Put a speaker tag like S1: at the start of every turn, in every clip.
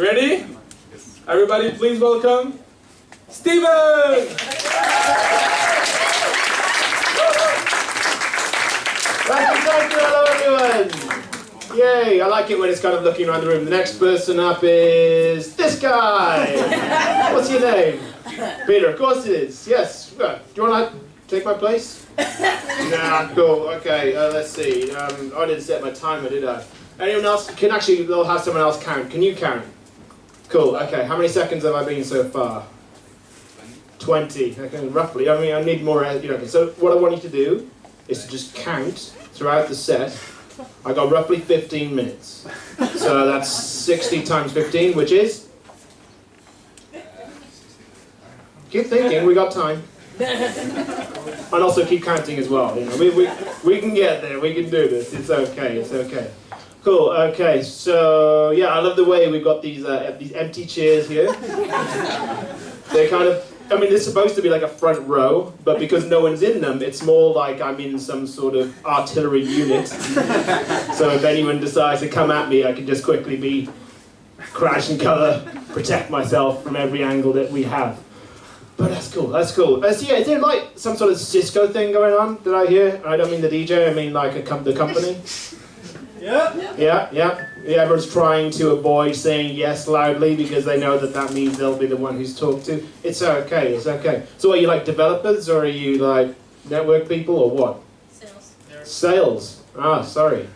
S1: Ready? Everybody, please welcome Steven!
S2: Thank you, hello everyone! Yay, I like it when it's kind of looking around the room. The next person up is this guy! What's your name? Peter, of course it is, yes. Do you want to take my place? Nah, cool, okay, let's see. I didn't set my timer, did I? Anyone else? They'll have someone else count. Can you count? Cool, okay, how many seconds have I been so far? 20, okay, roughly. I mean, I need more, so what I want you to do is to just count throughout the set. I got roughly 15 minutes. So that's 60 times 15, which is? Keep thinking, we got time. And also keep counting as well. You know, we can get there, we can do this. It's okay, it's okay. Cool, okay, so yeah, I love the way we've got these empty chairs here. They're kind of, I mean, it's supposed to be like a front row, but because no one's in them, it's more like I'm in some sort of artillery unit. So if anyone decides to come at me, I can just quickly be crash and cover, protect myself from every angle that we have. But that's cool, that's cool. So yeah, is there like some sort of Cisco thing going on, did I hear? I don't mean the DJ, I mean like the company. Yeah. Yeah, everyone's trying to avoid saying yes loudly because they know that that means they'll be the one who's talked to. It's okay, it's okay. So are you like developers or are you like network people or what?
S3: Sales.
S2: Sales? Ah, sorry.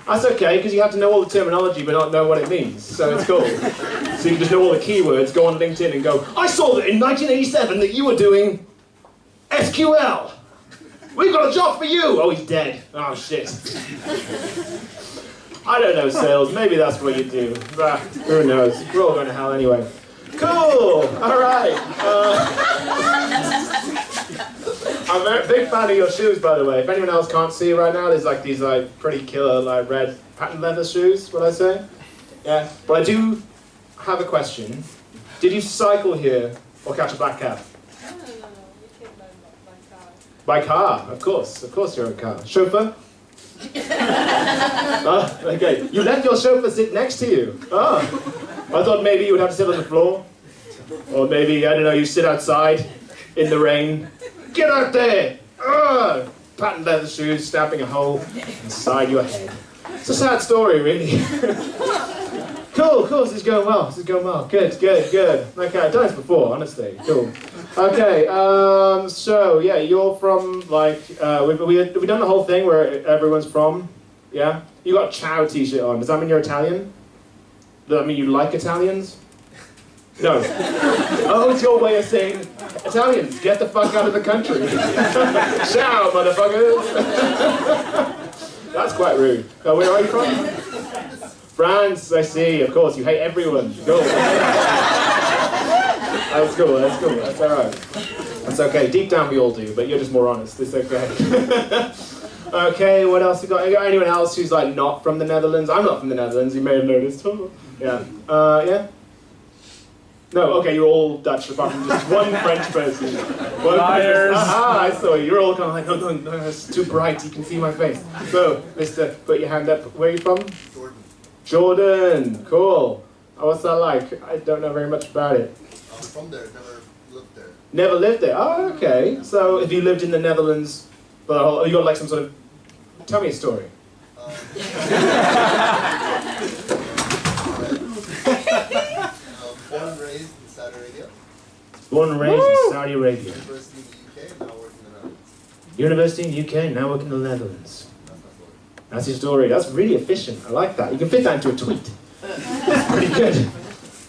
S2: That's okay, because you have to know all the terminology but not know what it means, so it's cool. So you just know all the keywords, go on LinkedIn and go, I saw that in 1987 that you were doing SQL. We've got a job for you! Oh, he's dead. Oh, shit. I don't know sales. Maybe that's what you do. But who knows? We're all going to hell anyway. Cool! Alright. I'm a big fan of your shoes, by the way. If anyone else can't see right now, there's like these like pretty killer like red patent leather shoes, what I say? Yeah. But I do have a question. Did you cycle here or catch a black cab? By car, of course you're a car. Chauffeur? Oh, okay. You let your chauffeur sit next to you. Oh, I thought maybe you would have to sit on the floor. Or maybe, I don't know, you sit outside in the rain. Get out there! Oh, patent leather shoes, stabbing a hole inside your head. It's a sad story, really. Cool, this is going well, Good. Okay, I've done this before, honestly, cool. Okay, so yeah, you're from like, we've done the whole thing where everyone's from, yeah? You got a Ciao t-shirt on, does that mean you're Italian? Does that mean you like Italians? No. Oh, it's your way of saying, Italians, get the fuck out of the country. Ciao, motherfuckers. That's quite rude. Oh, where are you from? France, I see, of course, you hate everyone. Cool. That's cool, that's alright. That's okay, deep down we all do, but you're just more honest, it's okay. Okay, what else you got? Anyone else who's like not from the Netherlands? I'm not from the Netherlands, you may have noticed. Yeah. Yeah? No, okay, you're all Dutch, apart from just one French person.
S1: Liars!
S2: Aha, I saw you. You're all kind of like, no, it's too bright, you can see my face. So, mister, put your hand up. Where are you from? Jordan, cool. Oh, what's that like? I don't know very much about it.
S4: I'm from there, never lived there.
S2: Never lived there? Oh, okay. So, if you lived in the Netherlands, but you got like some sort of... Tell me a story.
S4: Born and raised in Saudi Arabia.
S2: Born and raised in Saudi Arabia.
S4: University in the UK, now working in the Netherlands.
S2: University in the UK, now working in the Netherlands.
S4: That's my story.
S2: That's your story. That's really efficient. I like that. You can fit that into a tweet. Pretty good.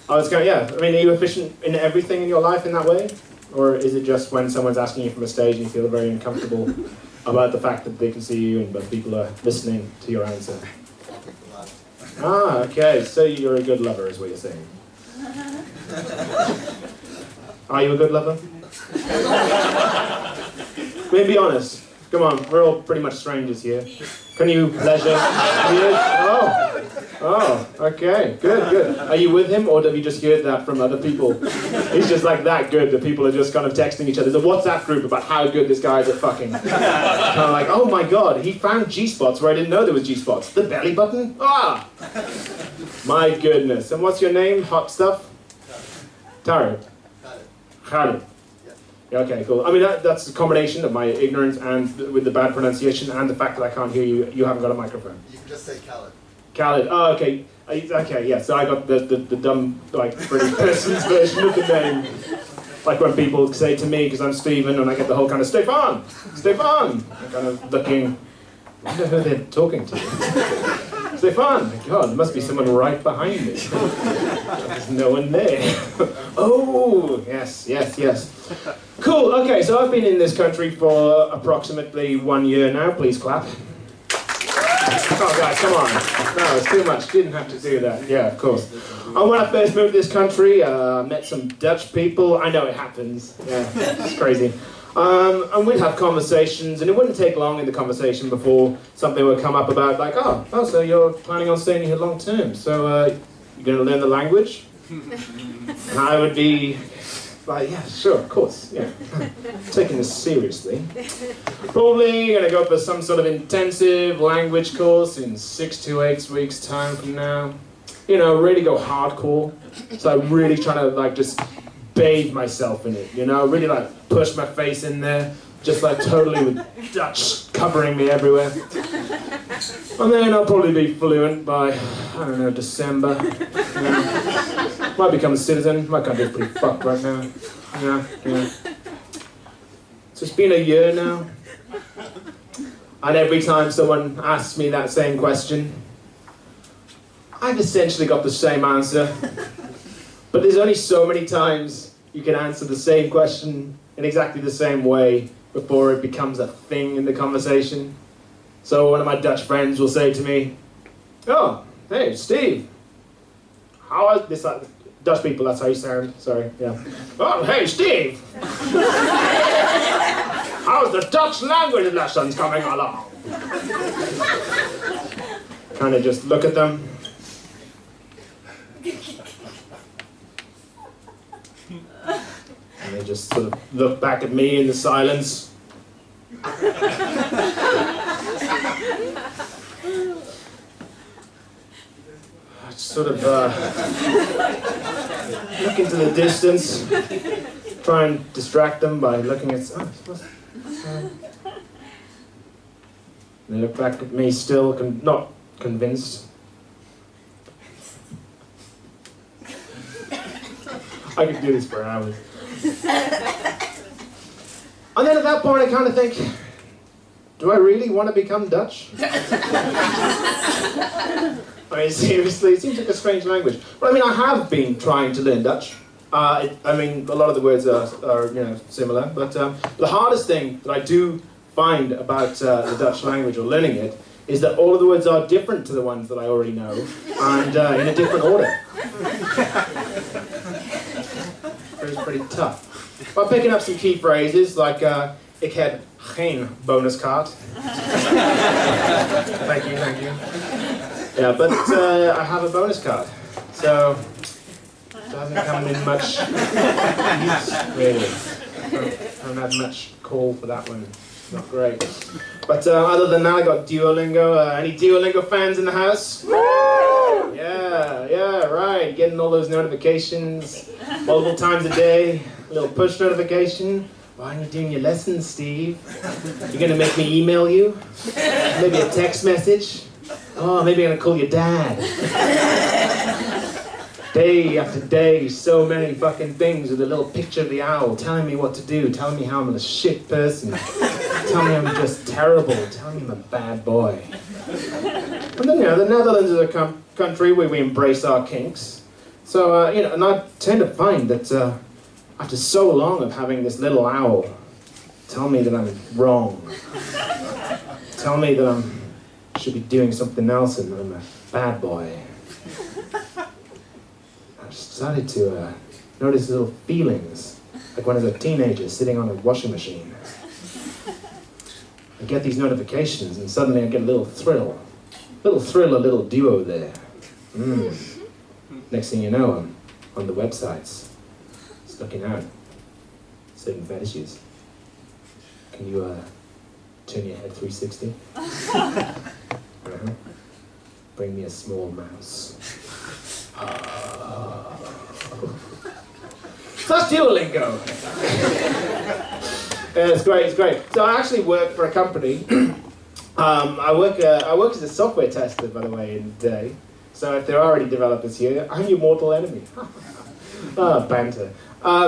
S2: I was going, yeah. I mean, are you efficient in everything in your life in that way? Or is it just when someone's asking you from a stage and you feel very uncomfortable about the fact that they can see you and but people are listening to your answer? Ah, okay. So you're a good lover is what you're saying. Are you a good lover? Be honest. Come on, we're all pretty much strangers here. Can you pleasure? Oh, okay, good. Are you with him, or have you just heard that from other people? He's just like that good that people are just kind of texting each other. There's a WhatsApp group about how good this guy is at fucking. Kind of like, oh my god, he found G-spots where I didn't know there was G-spots. The belly button? Ah, My goodness. And what's your name? Hot stuff? Tarek. Khalid. Yeah, okay, cool. I mean, that's a combination of my ignorance and with the bad pronunciation and the fact that I can't hear you. You haven't got a microphone.
S4: You can just say Khaled.
S2: Khalid. Oh, okay. Okay, yeah. So I got the dumb, like, British person's version of the name. Like when people say to me, because I'm Stephen, and I get the whole kind of Stefan, Stefan. I'm kind of looking. I wonder who they're talking to. Stefan, my God, there must be someone right behind me. There's no one there. Oh, yes, yes, yes. Cool, okay, so I've been in this country for approximately 1 year now. Please clap. Oh, guys, come on. No, it's too much. Didn't have to do that. Yeah, of course. And when I first moved to this country, I met some Dutch people. I know it happens. Yeah, it's crazy. And we'd have conversations, and it wouldn't take long in the conversation before something would come up about, like, oh, so you're planning on staying here long term, so you're going to learn the language? And I would be like, yeah, sure, of course, yeah. Taking this seriously. Probably going to go for some sort of intensive language course in 6 to 8 weeks' time from now. You know, really go hardcore. So I'm really trying to, like, just bathe myself in it, you know, really like push my face in there, just like totally with Dutch covering me everywhere. And then I'll probably be fluent by, I don't know, December. You know. Might become a citizen. My country's pretty fucked right now. Yeah, yeah. So it's been a year now. And every time someone asks me that same question, I've essentially got the same answer. But there's only so many times you can answer the same question in exactly the same way before it becomes a thing in the conversation. So one of my Dutch friends will say to me, oh, hey, Steve. How is this? Dutch people, that's how you sound. Sorry, yeah. Oh, hey, Steve. How's the Dutch language lessons coming along? Kind of just look at them. And they just sort of look back at me in the silence. I sort of look into the distance, try and distract them by looking at... They look back at me still, not convinced. I could do this for hours. And then at that point I kind of think, do I really want to become Dutch? I mean, seriously, it seems like a strange language. But I mean, I have been trying to learn Dutch. I mean, a lot of the words are you know, similar. But the hardest thing that I do find about the Dutch language, or learning it, is that all of the words are different to the ones that I already know, and in a different order. It's pretty tough. By picking up some key phrases like ik heb geen bonuskaart. Thank you, thank you. Yeah, but I have a bonus card, so it doesn't come in much use, really. Haven't had much call for that one. Not great. But other than that, I got Duolingo. Any Duolingo fans in the house? Yeah, yeah, right. Getting all those notifications multiple times a day. A little push notification. Why aren't you doing your lessons, Steve? You're gonna make me email you? Maybe a text message? Oh, maybe I'm gonna call your dad. Day after day, so many fucking things with a little picture of the owl telling me what to do, telling me how I'm a shit person, telling me I'm just terrible, telling me I'm a bad boy. And then, you know, the Netherlands is a country where we embrace our kinks. So, you know, and I tend to find that after so long of having this little owl tell me that I'm wrong, tell me that I should be doing something else and I'm a bad boy, I started to notice little feelings, like when I was a teenager sitting on a washing machine. I get these notifications and suddenly I get a little thrill, a little duo there. Next thing you know, I'm on the websites, just looking out, certain fetishes. Can you turn your head 360? Bring me a small mouse. So that's Duolingo. Yeah, it's great, it's great. So I actually work for a company. I work as a software tester, by the way, in the day. So if there are already developers here, I'm your mortal enemy. Banter.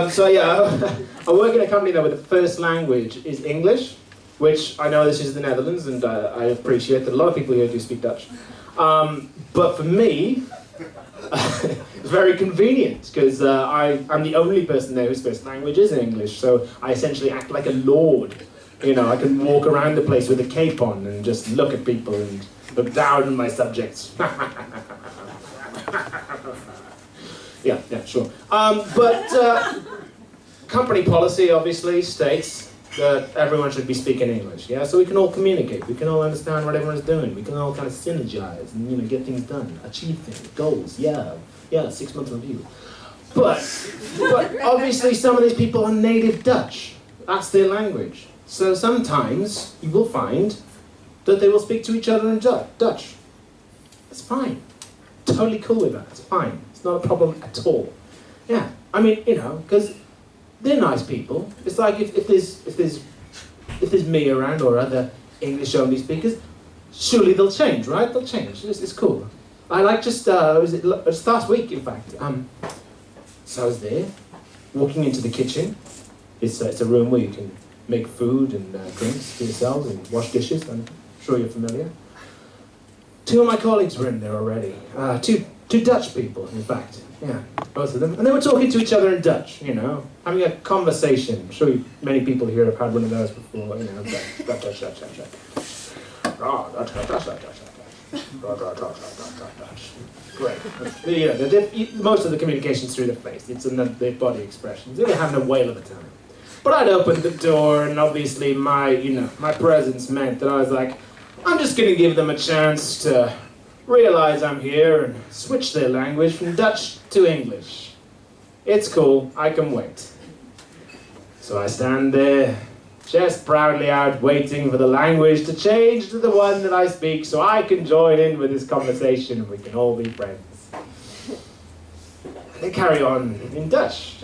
S2: So yeah, I work in a company though where the first language is English, which I know this is the Netherlands, and I appreciate that a lot of people here do speak Dutch. But for me, it's very convenient, because I'm the only person there whose first language is English, so I essentially act like a lord. You know, I can walk around the place with a cape on and just look at people and look down on my subjects. Yeah, sure. But company policy obviously states that everyone should be speaking English, yeah? So we can all communicate, we can all understand what everyone's doing, we can all kind of synergize and, you know, get things done, achieve things, goals, yeah, 6 months review. But obviously some of these people are native Dutch. That's their language. So sometimes you will find that they will speak to each other in Dutch. It's fine. Totally cool with that, it's fine. It's not a problem at all. Yeah, I mean, you know, because they're nice people. It's like if there's me around or other English-only speakers, surely they'll change, right? They'll change. It's cool. I like just it was last week, in fact. So I was there, walking into the kitchen. It's a room where you can make food and drinks for yourselves and wash dishes. I'm sure you're familiar. 2 of my colleagues were in there already. Two Dutch people, in fact. Yeah, both of them. And they were talking to each other in Dutch, you know, having a conversation. I'm sure many people here have had one of those before, you know. Dutch. Great. You know, most of the communication's through the face. It's in the body expressions. They were having a whale of a time. But I'd opened the door, and obviously my presence meant that I was like, I'm just going to give them a chance to realize I'm here and switch their language from Dutch to English. It's cool, I can wait. So I stand there, chest proudly out, waiting for the language to change to the one that I speak so I can join in with this conversation and we can all be friends. They carry on in Dutch.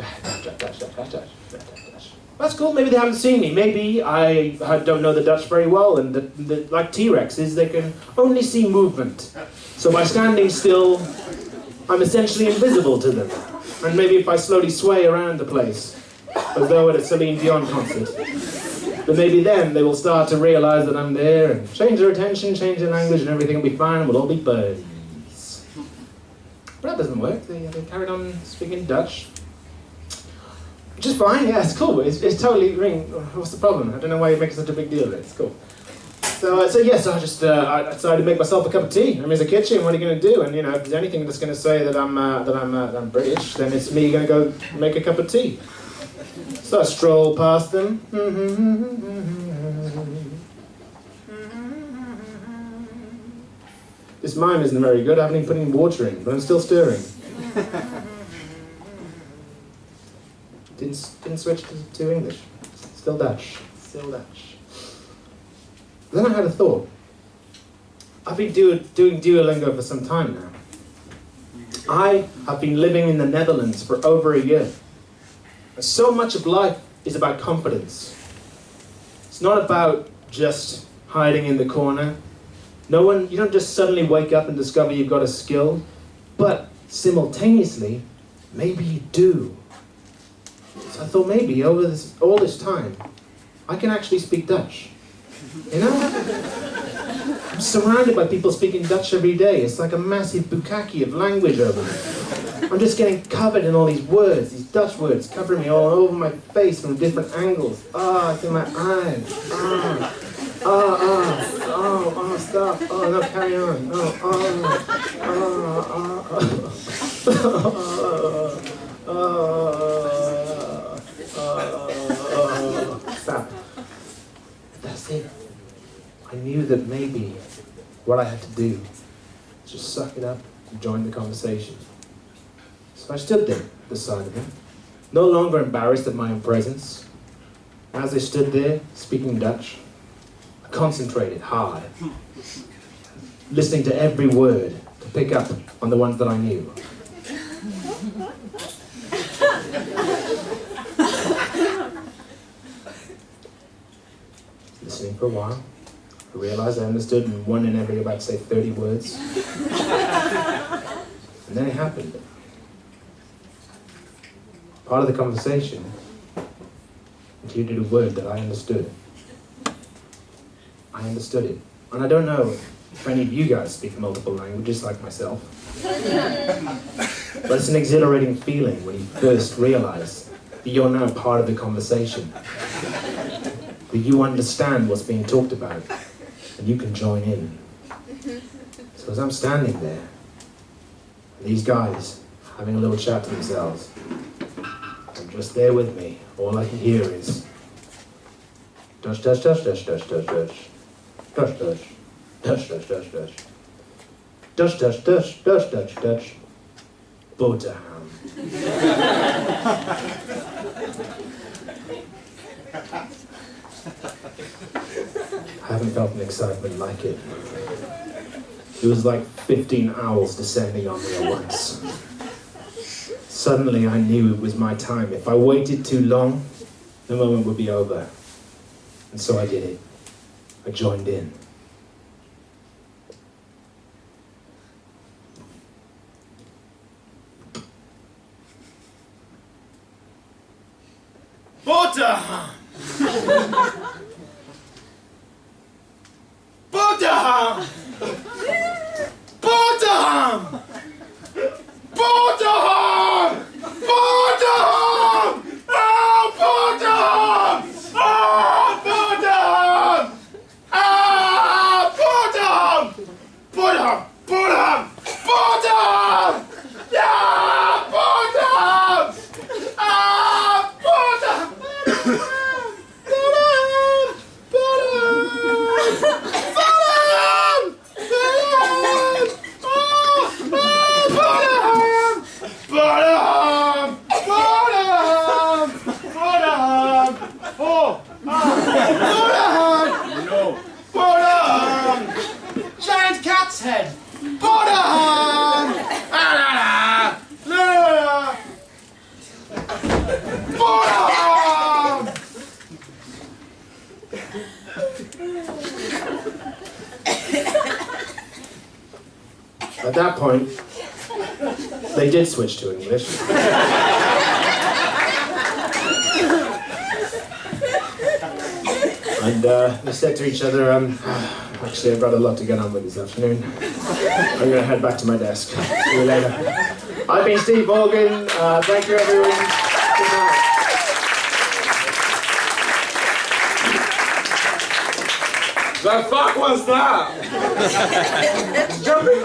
S2: That's cool, maybe they haven't seen me. Maybe I don't know the Dutch very well, and like T-Rexes, they can only see movement. So by standing still, I'm essentially invisible to them. And maybe if I slowly sway around the place, as though at a Celine Dion concert, then maybe then they will start to realize that I'm there and change their attention, change their language, and everything will be fine, and we'll all be birdies. But that doesn't work. They carried on speaking Dutch. Which is fine, yeah, it's cool. It's totally, what's the problem? I don't know why you make such a big deal of it. It's cool. So yes, I decided to make myself a cup of tea. I'm in the kitchen. What are you going to do? And you know, if there's anything that's going to say that I'm British, then it's me going to go make a cup of tea. So I stroll past them. This mime isn't very good. I haven't even put any water in, but I'm still stirring. Didn't switch to English. Still Dutch. Still Dutch. Then I had a thought. I've been doing Duolingo for some time now. I have been living in the Netherlands for over a year. So much of life is about confidence. It's not about just hiding in the corner. You don't just suddenly wake up and discover you've got a skill, but simultaneously, maybe you do. So I thought maybe over all this time, I can actually speak Dutch. You know? I'm surrounded by people speaking Dutch every day. It's like a massive bukkake of language over me. I'm just getting covered in all these words, these Dutch words, covering me all over my face from different angles. It's in my eyes. Stop. Oh, no, carry on. Stop. That's it. I knew that maybe what I had to do was just suck it up and join the conversation. So I stood there beside him, no longer embarrassed at my own presence. As I stood there, speaking Dutch, I concentrated hard. listening to every word to pick up on the ones that I knew. Listening for a while, I realized I understood one in every about, say, 30 words. And then it happened. Part of the conversation included a word that I understood. I understood it. And I don't know if any of you guys speak multiple languages like myself. But it's an exhilarating feeling when you first realize that you're now part of the conversation. That you understand what's being talked about, and you can join in. So as I'm standing there, these guys having a little chat to themselves, and just there with me, all I can hear is touch, touch, touch, touch, touch, touch, touch, touch, touch, touch, touch, touch, touch, touch, touch, touch, touch, touch, touch, Botaham. I haven't felt an excitement like it. It was like 15 owls descending on me at once. Suddenly I knew it was my time. If I waited too long, the moment would be over. And so I did it. I joined in.
S3: Botaham! Botaham! Botaham! Botaham! Botaham! Oh, Botaham! Oh, Botaham! Ah, Botaham! Botaham! Botaham! Botaham! Yeah, Botaham! Ah, Botaham! Giant cat's head! Botaham! Botaham!
S2: At that point, they did switch to English. And they said to each other, actually I've got a lot to get on with this afternoon. I'm going to head back to my desk. See you later. I've been Steve Morgan. Thank you everyone. Good night.
S1: The fuck was that? Jumping